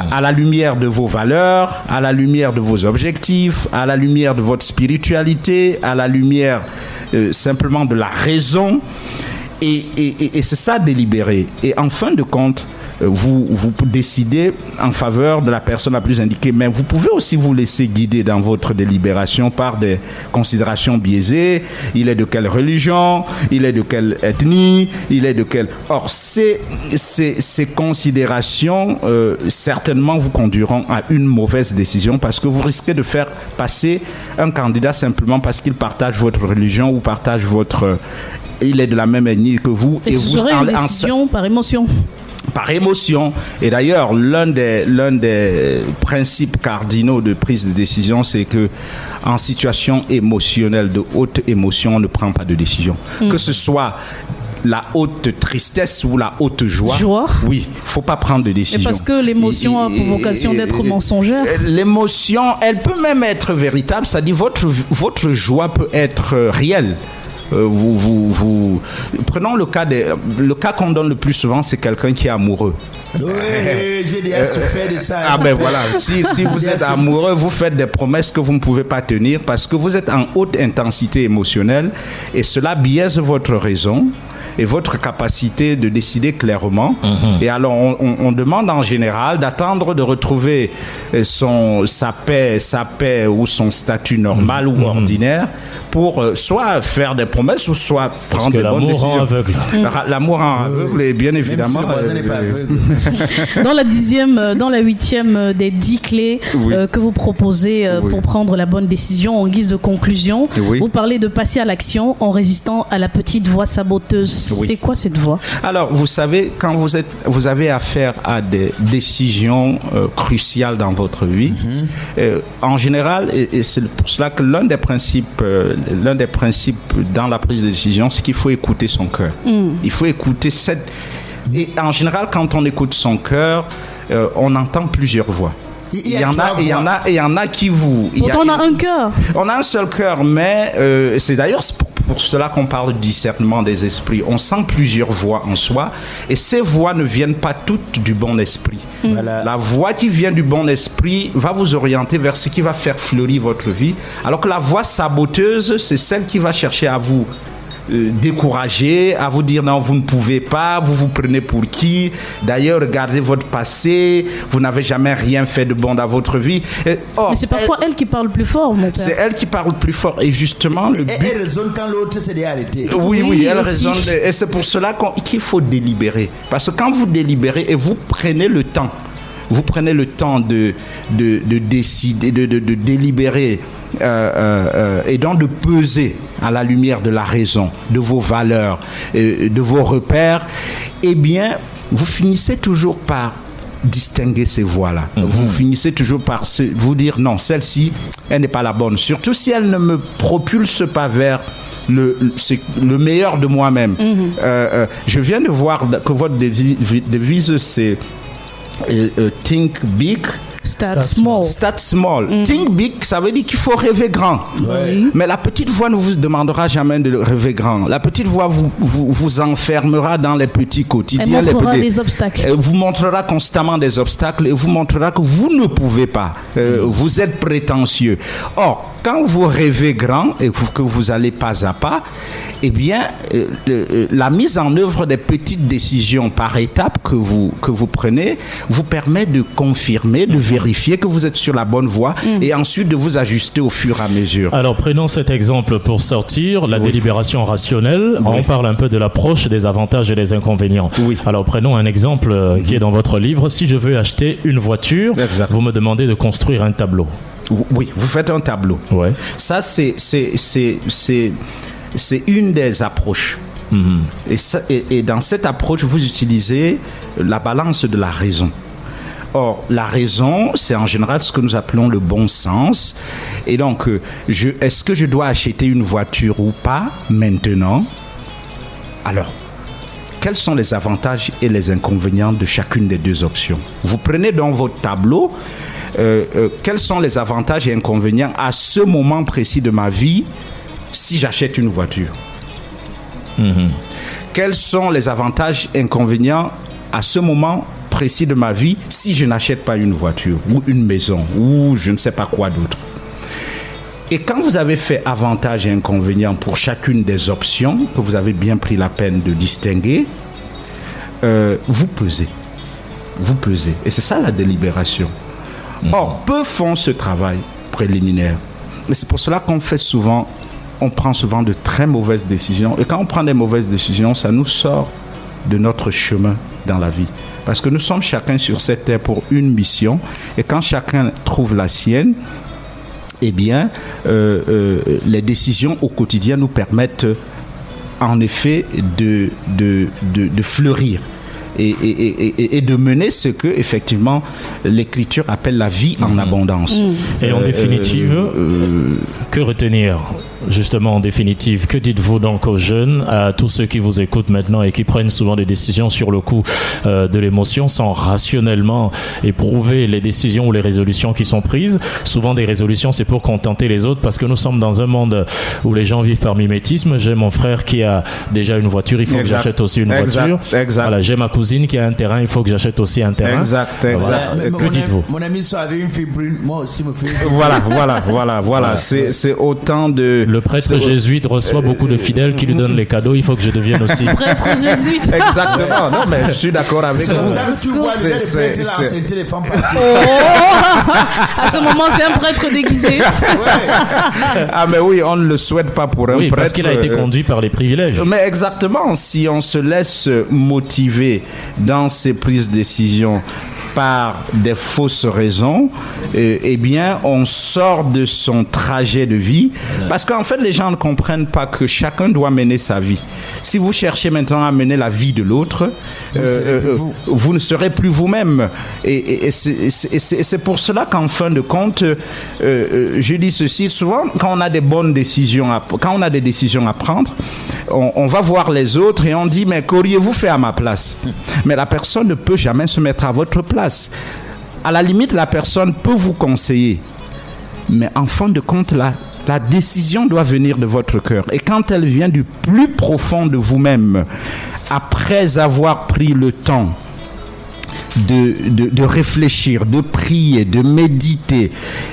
à la lumière de vos valeurs, à la lumière de vos objectifs, à la lumière de votre spiritualité, à la lumière simplement de la raison. Et c'est ça, délibérer. Et en fin de compte, vous décidez en faveur de la personne la plus indiquée. Mais vous pouvez aussi vous laisser guider dans votre délibération par des considérations biaisées. Il est de quelle religion? Il est de quelle ethnie? Il est de quelle... Or, ces considérations, certainement, vous conduiront à une mauvaise décision parce que vous risquez de faire passer un candidat simplement parce qu'il partage votre religion ou partage votre... Il est de la même ethnie que vous. Et ce serait une décision par émotion. Par émotion. Et d'ailleurs, l'un des principes cardinaux de prise de décision, c'est que en situation émotionnelle, de haute émotion, on ne prend pas de décision. Que ce soit la haute tristesse ou la haute joie. Oui, il ne faut pas prendre de décision. Et parce que l'émotion a pour vocation d'être mensongère. L'émotion, elle peut même être véritable, c'est-à-dire votre joie peut être réelle. Prenons le cas qu'on donne le plus souvent, c'est quelqu'un qui est amoureux. Oui, j'ai déjà souffert de ça. Ah ben voilà, si vous êtes amoureux, vous faites des promesses que vous ne pouvez pas tenir parce que vous êtes en haute intensité émotionnelle et cela biaise votre raison et votre capacité de décider clairement. Et alors on demande en général d'attendre de retrouver sa paix ou son statut normal ou ordinaire pour soit faire des promesses ou soit prendre des bonnes décisions. L'amour rend aveugle et bien évidemment... Même si le voisin n'est pas aveugle. Dans la 8e des 10 clés que vous proposez pour prendre la bonne décision en guise de conclusion, vous parlez de passer à l'action en résistant à la petite voix saboteuse. C'est quoi cette voix? Alors, vous savez, quand vous avez affaire à des décisions cruciales dans votre vie, en général, et c'est pour cela que l'un des principes dans la prise de décision, c'est qu'il faut écouter son cœur. Il faut écouter cette... Et en général, quand on écoute son cœur, on entend plusieurs voix. Il y en a qui vous... Pourtant, on a un cœur. On a un seul cœur, mais c'est d'ailleurs pour cela qu'on parle du discernement des esprits. On sent plusieurs voix en soi, et ces voix ne viennent pas toutes du bon esprit. Voilà. La voix qui vient du bon esprit va vous orienter vers ce qui va faire fleurir votre vie, alors que la voix saboteuse, c'est celle qui va chercher à vous décourager, à vous dire non, vous ne pouvez pas, vous vous prenez pour qui, d'ailleurs regardez votre passé, vous n'avez jamais rien fait de bon dans votre vie. Mais c'est parfois elle qui parle plus fort, mon père. C'est elle qui parle plus fort, et justement le but... Elle raisonne quand l'autre s'est déjà arrêté. Oui, elle aussi. raisonne, et c'est pour cela qu'il faut délibérer, parce que quand vous délibérez et vous prenez le temps de décider, de délibérer, et donc de peser à la lumière de la raison, de vos valeurs, de vos repères, eh bien, vous finissez toujours par distinguer ces voies-là. Vous finissez toujours par vous dire non, celle-ci, elle n'est pas la bonne. Surtout si elle ne me propulse pas vers le meilleur de moi-même. Je viens de voir que votre devise, c'est Think Big, Start small. Start small. Think big, ça veut dire qu'il faut rêver grand. Oui. Mais la petite voix ne vous demandera jamais de rêver grand. La petite voix vous enfermera dans les petits quotidiens. Elle montrera des obstacles. Elle vous montrera constamment des obstacles et vous montrera que vous ne pouvez pas. Vous êtes prétentieux. Or, quand vous rêvez grand et que vous allez pas à pas, eh bien, la mise en œuvre des petites décisions par étapes que vous prenez vous permet de confirmer, de vérifier que vous êtes sur la bonne voie et ensuite de vous ajuster au fur et à mesure. Alors, prenons cet exemple pour sortir, la délibération rationnelle. On parle un peu de l'approche, des avantages et des inconvénients. Oui. Alors, prenons un exemple qui est dans votre livre. Si je veux acheter une voiture, vous me demandez de construire un tableau. Oui, vous faites un tableau. Ouais. Ça, c'est une des approches. Et dans cette approche, vous utilisez la balance de la raison. Or, la raison, c'est en général ce que nous appelons le bon sens. Et donc, est-ce que je dois acheter une voiture ou pas maintenant? Alors, quels sont les avantages et les inconvénients de chacune des deux options? Vous prenez donc votre tableau. Quels sont les avantages et inconvénients à ce moment précis de ma vie si j'achète une voiture? Quels sont les avantages et inconvénients à ce moment précis de ma vie si je n'achète pas une voiture ou une maison ou je ne sais pas quoi d'autre? Et quand vous avez fait avantages et inconvénients pour chacune des options que vous avez bien pris la peine de distinguer, vous pesez. Et c'est ça la délibération. Or, peu font ce travail préliminaire. Et c'est pour cela qu'on prend souvent de très mauvaises décisions. Et quand on prend des mauvaises décisions, ça nous sort de notre chemin dans la vie. Parce que nous sommes chacun sur cette terre pour une mission. Et quand chacun trouve la sienne, eh bien, les décisions au quotidien nous permettent en effet de fleurir. Et de mener ce que effectivement l'Écriture appelle la vie en abondance. Et en définitive, que retenir? Justement, en définitive, que dites-vous donc aux jeunes, à tous ceux qui vous écoutent maintenant et qui prennent souvent des décisions sur le coup de l'émotion sans rationnellement éprouver les décisions ou les résolutions qui sont prises? Souvent, des résolutions, c'est pour contenter les autres parce que nous sommes dans un monde où les gens vivent par mimétisme. J'ai mon frère qui a déjà une voiture, il faut que j'achète aussi une voiture. Voilà, j'ai ma cousine qui a un terrain, il faut que j'achète aussi un terrain. Voilà. Que dites-vous? Mon ami soit avait une fibrine, moi aussi me fais. Voilà. C'est autant de... Le prêtre jésuite reçoit beaucoup de fidèles qui lui donnent les cadeaux. Il faut que je devienne aussi prêtre jésuite. Exactement. Non, mais je suis d'accord avec vous. Tu vois, le prêtre là, c'était les femmes. À ce moment, c'est un prêtre déguisé. Ah, mais oui, on ne le souhaite pas pour un prêtre. Parce qu'il a été conduit par les privilèges. Mais exactement, si on se laisse motiver dans ses prises de décision par des fausses raisons, eh bien, on sort de son trajet de vie. Parce qu'en fait, les gens ne comprennent pas que chacun doit mener sa vie. Si vous cherchez maintenant à mener la vie de l'autre, vous ne serez plus vous-même. Et c'est pour cela qu'en fin de compte, je dis ceci, souvent, quand on a des bonnes décisions, quand on a des décisions à prendre, on va voir les autres et on dit, mais qu'auriez-vous fait à ma place? Mais la personne ne peut jamais se mettre à votre place. À la limite, la personne peut vous conseiller. Mais en fin de compte, la décision doit venir de votre cœur. Et quand elle vient du plus profond de vous-même, après avoir pris le temps de réfléchir, de prier, de méditer,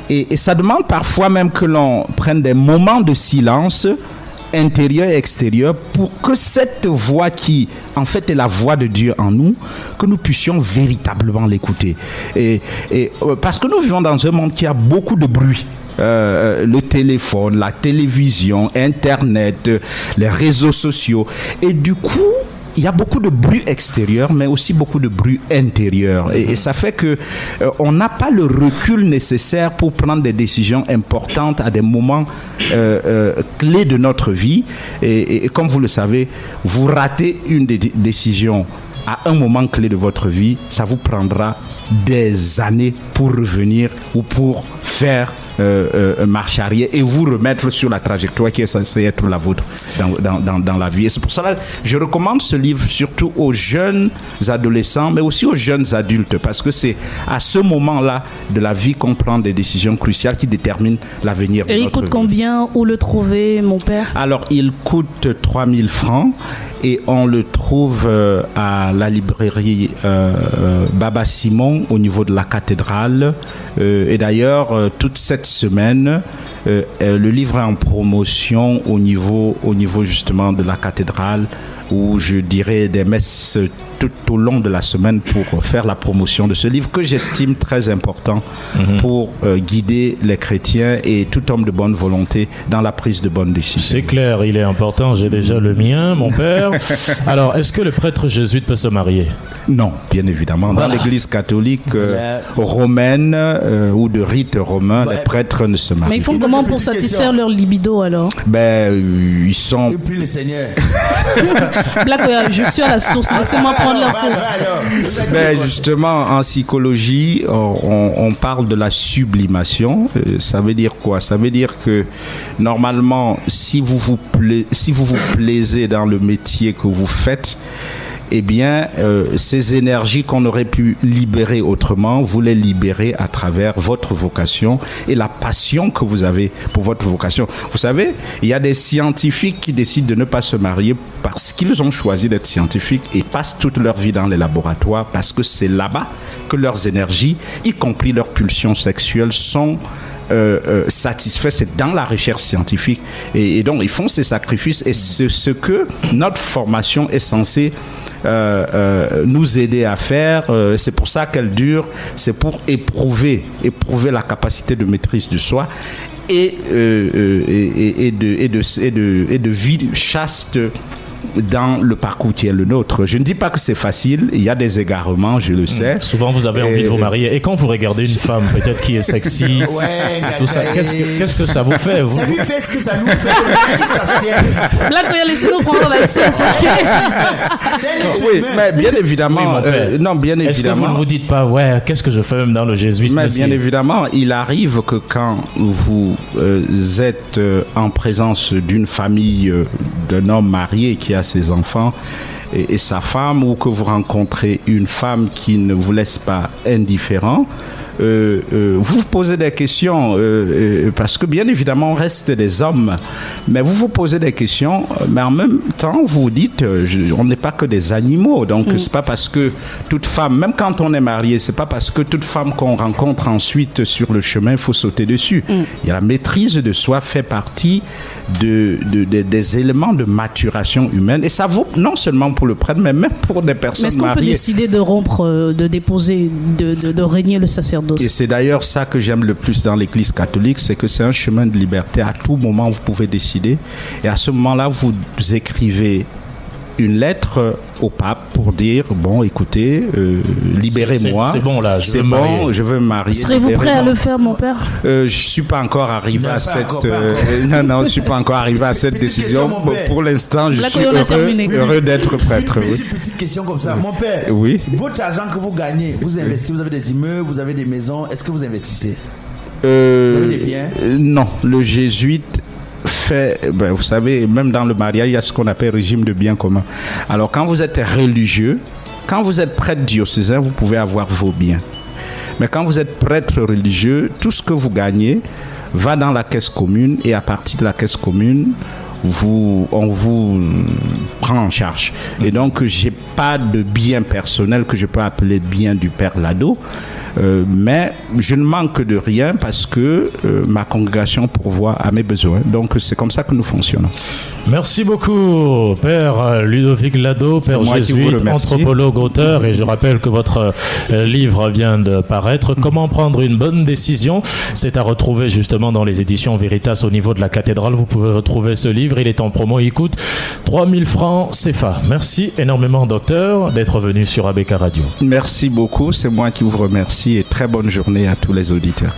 et ça demande parfois même que l'on prenne des moments de silence, intérieur et extérieur, pour que cette voix qui en fait est la voix de Dieu en nous, que nous puissions véritablement l'écouter. Et parce que nous vivons dans un monde qui a beaucoup de bruit. Le téléphone, la télévision, Internet, les réseaux sociaux, et du coup il y a beaucoup de bruit extérieur, mais aussi beaucoup de bruit intérieur. Et ça fait que on n'a pas le recul nécessaire pour prendre des décisions importantes à des moments clés de notre vie. Et comme vous le savez, vous ratez une décision à un moment clé de votre vie, ça vous prendra des années pour revenir ou pour faire marche arrière et vous remettre sur la trajectoire qui est censée être la vôtre dans la vie. Et c'est pour cela que je recommande ce livre surtout aux jeunes adolescents, mais aussi aux jeunes adultes, parce que c'est à ce moment-là de la vie qu'on prend des décisions cruciales qui déterminent l'avenir de notre vie. Et il coûte combien? Où le trouver, mon père? Alors, il coûte 3000 francs et on le trouve à la librairie Baba Simon au niveau de la cathédrale. Et d'ailleurs, toute cette semaine, le livre est en promotion au niveau justement de la cathédrale, où je dirais des messes tout au long de la semaine pour faire la promotion de ce livre que j'estime très important pour guider les chrétiens et tout homme de bonne volonté dans la prise de bonnes décisions. C'est clair, il est important, j'ai déjà le mien, mon père. Alors, est-ce que le prêtre jésuite peut se marier? Non, bien évidemment. Dans l'église catholique romaine ou de rite romain, les prêtres ne se marient. Mais ils font comment pour satisfaire leur libido alors? Ils sont... Et puis le Seigneur. Black, je suis à la source, laissez-moi prendre l'info. Justement, en psychologie, on parle de la sublimation. Ça veut dire quoi? Ça veut dire que normalement, si vous vous plaisez dans le métier que vous faites, eh bien, ces énergies qu'on aurait pu libérer autrement, vous les libérez à travers votre vocation et la passion que vous avez pour votre vocation. Vous savez, il y a des scientifiques qui décident de ne pas se marier parce qu'ils ont choisi d'être scientifiques et passent toute leur vie dans les laboratoires parce que c'est là-bas que leurs énergies, y compris leurs pulsions sexuelles, sont satisfaits. C'est dans la recherche scientifique. Et donc, ils font ces sacrifices et c'est ce que notre formation est censée nous aider à faire. C'est pour ça qu'elle dure. C'est pour éprouver la capacité de maîtrise de soi et de vie chaste dans le parcours qui est le nôtre. Je ne dis pas que c'est facile, il y a des égarements, je le sais. Souvent vous avez envie de vous marier et quand vous regardez une femme peut-être qui est sexy, tout ça, qu'est-ce que ça vous fait? Ça lui fait ce que ça nous fait. Là quand il y a laissé nous prendre la sauce. Oui, mais bien évidemment, est-ce que vous ne vous dites pas, qu'est-ce que je fais même dans le jésuisme? Mais bien évidemment, il arrive que quand vous êtes en présence d'une famille d'un homme marié qui a ses enfants et sa femme, ou que vous rencontrez une femme qui ne vous laisse pas indifférent, vous vous posez des questions parce que bien évidemment on reste des hommes, mais vous vous posez des questions, mais en même temps vous vous dites on n'est pas que des animaux, donc c'est pas parce que toute femme, même quand on est marié, c'est pas parce que toute femme qu'on rencontre ensuite sur le chemin il faut sauter dessus. Il y a la maîtrise de soi, fait partie des éléments de maturation humaine, et ça vaut non seulement pour le prêtre mais même pour des personnes mariées. Mais est-ce qu'on peut décider de rompre, de déposer, de régner le sacerdoce? Et c'est d'ailleurs ça que j'aime le plus dans l'église catholique, c'est que c'est un chemin de liberté. À tout moment vous pouvez décider, et à ce moment-là vous écrivez une lettre au pape pour dire, bon, écoutez, libérez-moi. C'est bon, là, je veux me bon, marier. je veux me marier. Serez-vous prêt à le faire, mon père? Je suis pas encore arrivé à cette non, je suis pas encore arrivé à cette décision. Question, mon père. Pour l'instant, je Là, suis qu'on a terminé. heureux d'être prêtre. Oui. Petite question comme ça. Mon père, Oui. votre argent que vous gagnez, vous investissez, vous avez des immeubles, vous avez des maisons, est-ce que vous investissez? Vous avez des biens? Non, le jésuite fait, vous savez, même dans le mariage, il y a ce qu'on appelle régime de biens communs. Alors, quand vous êtes religieux, quand vous êtes prêtre diocésain, vous pouvez avoir vos biens. Mais quand vous êtes prêtre religieux, tout ce que vous gagnez va dans la caisse commune et à partir de la caisse commune, on vous prend en charge. Et donc, j'ai pas de bien personnel que je peux appeler bien du Père Lado. Mais je ne manque de rien parce que ma congrégation pourvoit à mes besoins. Donc c'est comme ça que nous fonctionnons. Merci beaucoup, Père Ludovic Lado, Père jésuite, anthropologue, auteur. Et je rappelle que votre livre vient de paraître. Comment prendre une bonne décision? C'est à retrouver justement dans les éditions Veritas au niveau de la cathédrale. Vous pouvez retrouver ce livre. Il est en promo. Il coûte 3000 francs CFA. Merci énormément, docteur, d'être venu sur ABK Radio. Merci beaucoup. C'est moi qui vous remercie et très bonne journée à tous les auditeurs.